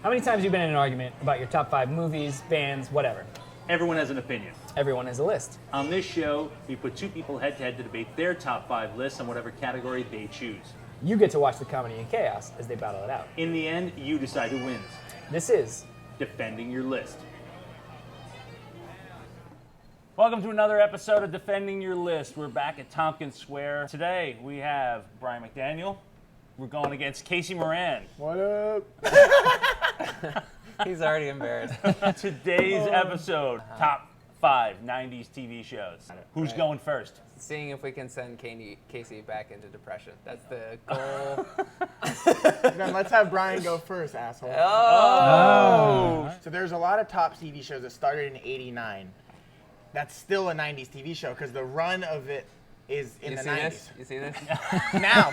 How many times have you been in an argument about your top 5 movies, bands, whatever? Everyone has an opinion. Everyone has a list. On this show, we put 2 people head-to-head to debate their top 5 lists on whatever category they choose. You get to watch the comedy and chaos as they battle it out. In the end, you decide who wins. This is Defending Your List. Welcome to another episode of Defending Your List. We're back at Tompkins Square. Today, we have Brian McDaniel. We're going against Casey Moran. What up? He's already embarrassed. Today's episode, top 5 90s TV shows. Who's going first? Seeing if we can send Casey back into depression. That's the goal. Then let's have Brian go first, asshole. Oh! So there's a lot of top TV shows that started in '89. That's still a 90s TV show because the run of it is in the 90s. You see this? Now,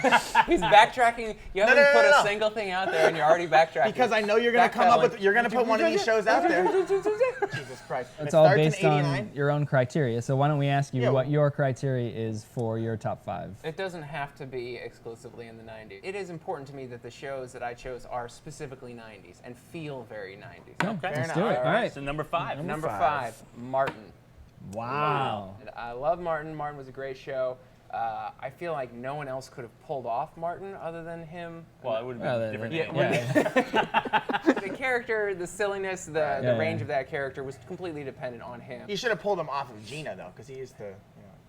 He's backtracking. You haven't put no. a single thing out there and you're already backtracking. because I know you're gonna come up with, you're gonna put one of these shows out there. Jesus Christ! It's It all starts in based on 89. your own criteria. So why don't we ask you Yeah. what your criteria is for your top 5? It doesn't have to be exclusively in the 90s. It is important to me that the shows that I chose are specifically 90s and feel very 90s. Okay. Let's enough. do it. All All right. So number 5. Number 5, Martin. Wow. And I love Martin. Martin was a great show. I feel like no one else could have pulled off Martin other than him. Well, it would have been a different name. Yeah. The character, the silliness, the Yeah. range of that character was completely dependent on him. You should have pulled him off of Gina though, because he used to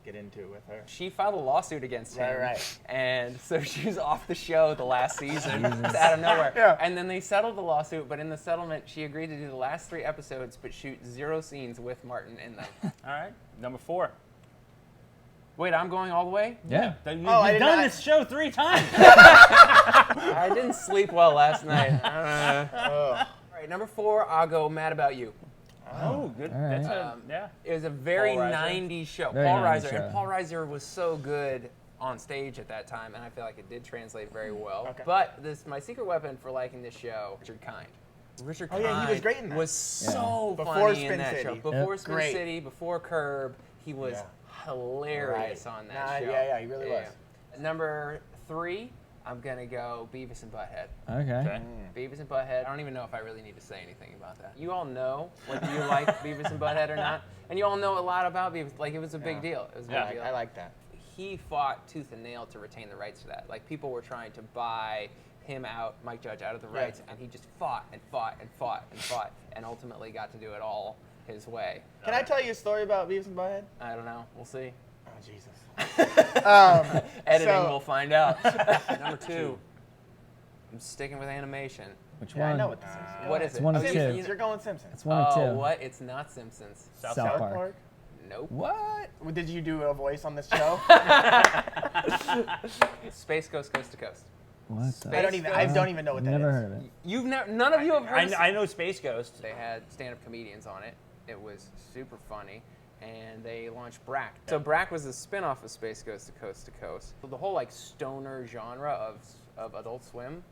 get into it with her. She filed a lawsuit against him. Right. And so she was off the show the last season, just out of nowhere. Yeah. And then they settled the lawsuit, but in the settlement, she agreed to do the last 3 episodes, but shoot 0 scenes with Martin in them. All right. Number 4. Wait, I'm going all the way? Yeah. You've I did done not- this show 3 times. I didn't sleep well last night. Oh. All right, number 4, I'll go Mad About You. Oh, good. All right. That's yeah. It was a very Paul Reiser. 90s show. Very Paul 90s Reiser. show. And Paul Reiser was so good on stage at that time, and I feel like it did translate very well. Okay. But my secret weapon for liking this show, Richard Kind. Richard Oh, yeah, he was great in that. was so Before funny in Spin that City. show. Before Yep. Spin Great. City, before Curb, he was hilarious Right. on that show. Yeah, he really was. Number 3, I'm going to go Beavis and Butthead. Okay. Beavis and Butthead. I don't even know if I really need to say anything about that. You all know whether you like Beavis and Butthead or not, and you all know a lot about Beavis. Like, it was a big deal. It was a big deal. I like that. He fought tooth and nail to retain the rights to that. Like, people were trying to buy him out, Mike Judge, out of the rights, and he just fought and fought and fought and fought, and ultimately got to do it all his way. Can I tell you a story about Beavis and Butthead? I don't know. We'll see. Oh Jesus. Editing, So- we'll find out. Number 2, I'm sticking with animation. Which Yeah, one? I know what this is. What is it? one of Oh, two. Simpsons. You're going Simpsons. It's one or two. Oh, what? It's not Simpsons. South South Park. Park. Nope. What? Did you do a voice on this show? Space Coast Coast to Coast. What the? I don't even know what that is. Never heard of it. You've never, none of you have heard. I know Space Ghost. They had stand-up comedians on it. It was super funny, and they launched Brack. So Brack was a spin-off of Space Coast to Coast. So the whole like stoner genre of Adult Swim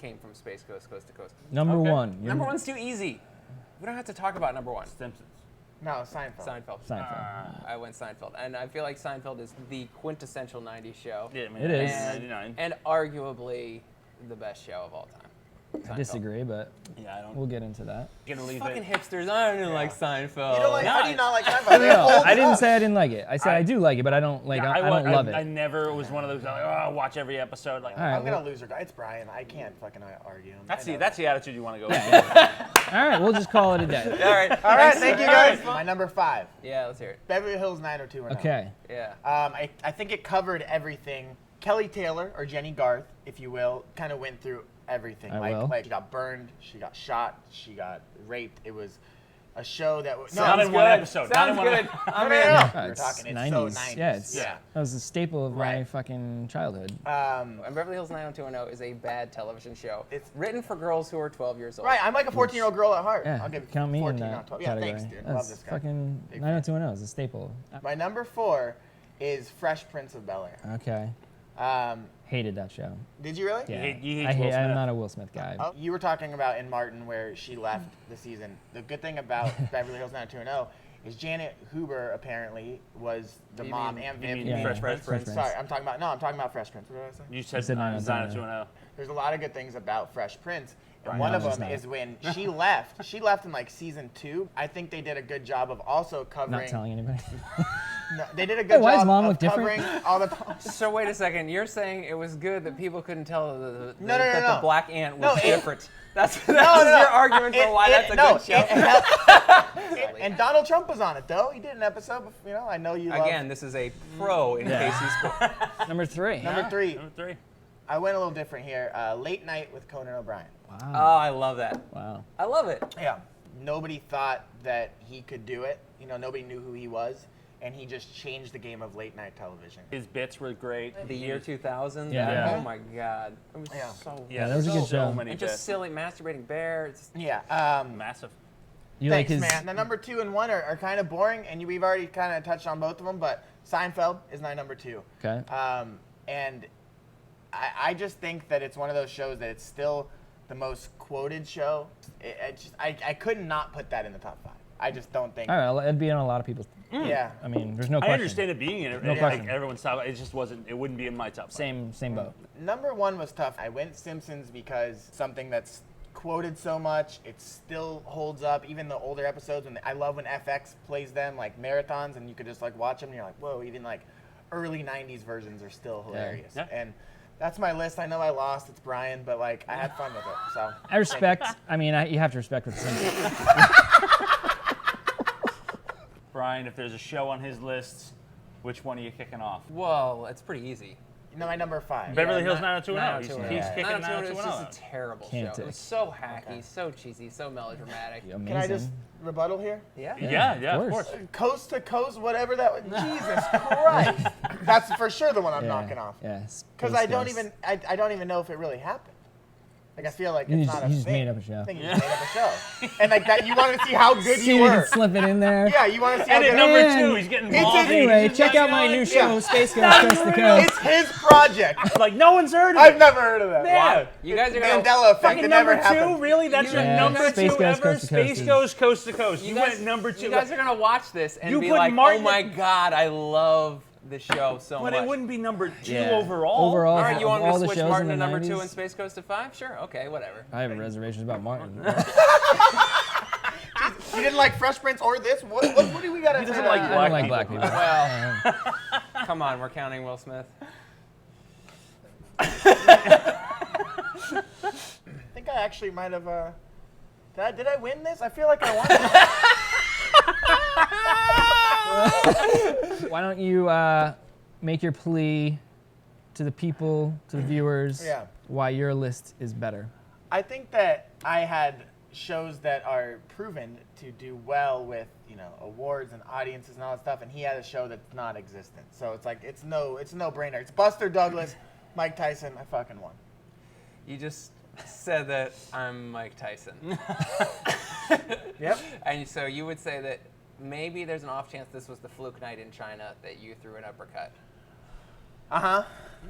came from Space Coast to Coast. Number Okay. 1. Number 1's too easy. We don't have to talk about number 1. Simpsons. No, Seinfeld. Seinfeld. Seinfeld. I went Seinfeld, and I feel like Seinfeld is the quintessential '90s show. Yeah, I mean, It is. 1999. And arguably the best show of all time. I Seinfeld. disagree, but Yeah, I don't. we'll get into that. Gonna leave Fucking it. hipsters, I don't like Seinfeld. You don't like? No, How do you not like Seinfeld? No, I didn't say I didn't like it. I said I do like it, but I don't like. Yeah, I don't love I it. never was one of those like, oh, watch every episode. Like, All right, I'm gonna well- lose her. It's Brian. I can't fucking argue. that's I know. the attitude you want to go with. All right, we'll just call it a day. All right. All right, thank you guys. My number 5, Yeah, let's hear it. Beverly Hills 90210. Okay. Yeah. I think it covered everything. Kelly Taylor, or Jenny Garth, if you will, kind of went through everything. I will. Like she got burned, she got shot, she got raped. It was a show that was Not in one episode. Not in Sounds one good. episode. I'm No, in. no, no. Oh, We're it's talking. It's 90s. so 90s. Yeah, it's Yeah. that was a staple of my Right. fucking childhood. And Beverly Hills 90210 is a bad television show. It's- written for girls who are 12 years old. Right, I'm like a 14-year-old girl at heart. Yeah, I'll give count me in 14, that not 12. Yeah, category. thanks, dude. That's Love this guy. fucking Big 90210 is a staple. My number 4 is Fresh Prince of Bel-Air. Okay. Hated that show. Did you really? Yeah. You hate I Will hate. I'm Smith. not a Will Smith guy. Oh, you were talking about in Martin where she left the season. The good thing about Beverly Hills 90210 is Janet Huber apparently was the You mom mean- and you mean Viv. Fresh Prince? Fresh Prince. Sorry, I'm talking about Fresh Prince. What did I say? You said said 90210. There's a lot of good things about Fresh Prince. And Brian one of knows them it's is when she left. She left in like season 2. I think they did a good job of also covering. Not telling anybody. No, they did a good why does job Mom of look different? covering all the. So wait a second. You're saying it was good that people couldn't tell No, that no. the black ant No, was it- different. That's No, your argument for why that's a good show. And Donald Trump was on it though. He did an episode. I know you. Again, this is a pro in Yeah. Casey's sport. Number 3. Number 3. Number 3. I went a little different here. Late Night with Conan O'Brien. Oh, Wow. I love that. Wow. I love it. Yeah. Nobody thought that he could do it. Nobody knew who he was, and he just changed the game of late night television. His bits were great. The year 2000. Yeah. Oh my God. It was Yeah. so. Yeah, that was a good so show. many And bits. just silly masturbating bear. It's Yeah. Massive. You Thanks, like his man. The number 2 and 1 are kind of boring, and we've already kind of touched on both of them. But Seinfeld is my number 2. Okay. And I just think that it's one of those shows that it's still the most quoted show. I could not put that in the top 5. I just don't think. All right, well, it'd be on a lot of people's. Yeah. I mean, there's no I question. understand it being in it. No like question. everyone's top. It just wasn't. It wouldn't be in my top 5. Same boat. Number 1 was tough. I went Simpsons because something that's quoted so much, it still holds up. Even the older episodes, I love when FX plays them like marathons, and you could just like watch them, and you're like, whoa. Even like early '90s versions are still hilarious. Yeah. And that's my list. I know I lost. It's Brian, but like I had fun with it. So I respect. I mean, you have to respect what Simpsons. Brian, if there's a show on his list, which one are you kicking off? well, it's pretty easy. my number 5. Beverly Hills not- 90210. He's 90210. kicking 90210 is just 90210. a terrible Can't show. It take. was so hacky, so cheesy, so melodramatic. Amazing. Can I just rebuttal here? Yeah. Yeah, of course. Coast to Coast, whatever that was. Jesus Christ. That's for sure the one I'm Yeah, knocking off. Yeah. Because I don't even know if it really happened. Like I feel like You it's just- not a you just thing. made up a show. I think you just made up a show. And like that, you want to see how good See you if you were. can slip it in there. Yeah, you want to see how And at good. number And 2, he's getting it's ballsy. Anyway, He's check just out my like, new yeah. show, Space Ghost Coast to Coast. It's his project. Like no one's heard of I've it. never heard of that. Yeah. You guys are gonna. Mandela effect. Fucking It never number 2, happened. really? That's your Yeah, number Space 2 Ghost ever? Coast to Coast Space is- Goes Coast to Coast. You guys- went number 2. You guys are gonna watch this and You be put like, Martin- "Oh my God, I love the show so But much." it wouldn't be number 2 Yeah. overall. Overall, All right, you of want me all to the switch shows Martin in to the number 2 90s, and Space Goes to 5? Sure, okay, whatever. I have reservations about Martin. You didn't like Fresh Prince or this? What do we got to He say? doesn't to like that? I don't like Black black people. people. Well, come on, we're counting Will Smith. I think I actually might have. Did I win this? I feel like I won. Why don't you make your plea to the people, to the viewers, Yeah. why your list is better? I think that I had shows that are proven to do well with awards and audiences and all that stuff, and he had a show that's not existent. So it's like it's no brainer. It's Buster Douglas, Mike Tyson. I fucking won. You just said that I'm Mike Tyson. Yep. And so you would say that maybe there's an off chance this was the fluke night in China that you threw an uppercut. Uh-huh.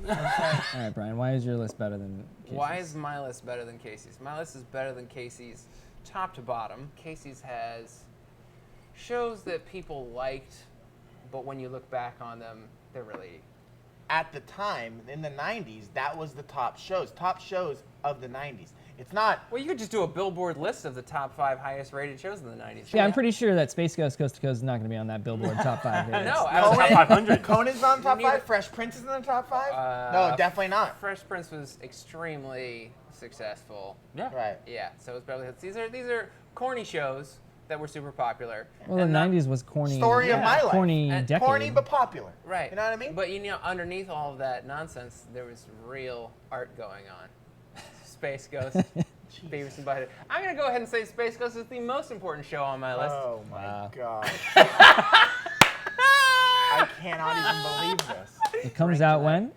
All right, Brian, why is your list better than Casey's? Why is my list better than Casey's? My list is better than Casey's top to bottom. Casey's has shows that people liked, but when you look back on them, they're really... At the time, in the 90s, that was the top shows of the 90s. It's not. Well, you could just do a Billboard list of the top 5 highest rated shows in the 90s. Yeah, I'm pretty sure that Space Ghost Coast to Coast is not going to be on that Billboard top 5 here. No, Top absolutely. 500. Conan's on top Neither- 5? Fresh Prince is in the top 5? No, definitely not. Fresh Prince was extremely successful. Yeah. Right. Yeah, so it's Beverly Hills. These are corny shows that were super popular. Well, the And not- 90s was corny. Story of my life. Corny And decade. Corny but popular. Right. You know what I mean? But underneath all of that nonsense, there was real art going on. Space Ghost, Beavis and Butthead. I'm gonna go ahead and say Space Ghost is the most important show on my list. Oh my Wow. god. I cannot even believe this. It comes out when?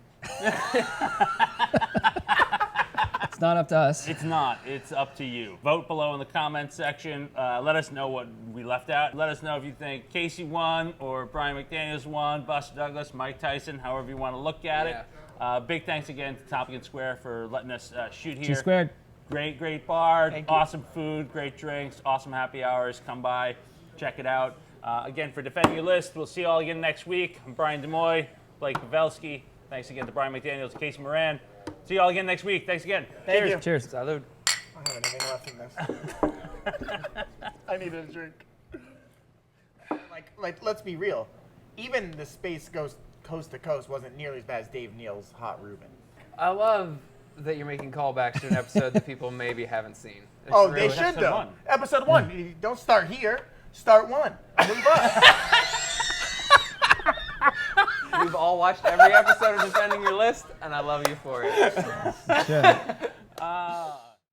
It's not up to us. It's not. It's up to you. Vote below in the comments section. Let us know what we left out. Let us know if you think Casey won or Brian McDaniels won, Buster Douglas, Mike Tyson, however you want to look at it. Big thanks again to Topic and Square for letting us shoot here. G squared. Great bar. Thank you. Awesome food, great drinks, awesome happy hours. Come by, check it out. Again, for defending your list, we'll see you all again next week. I'm Brian DeMoy, Blake Bovelsky. Thanks again to Brian McDaniel, to Casey Moran. See you all again next week. Thanks again. Thank you. Cheers. Salud. I don't have anything left in this. I need a drink. Like, let's be real. Even the Space Ghost Coast to Coast wasn't nearly as bad as Dave Neal's Hot Reuben. I love that you're making callbacks to an episode that people maybe haven't seen. It's Oh, really- they should Episode though. one. Episode 1. You don't start here. Start 1. Move up. We've all watched every episode of Defending Your List, and I love you for it. Sure.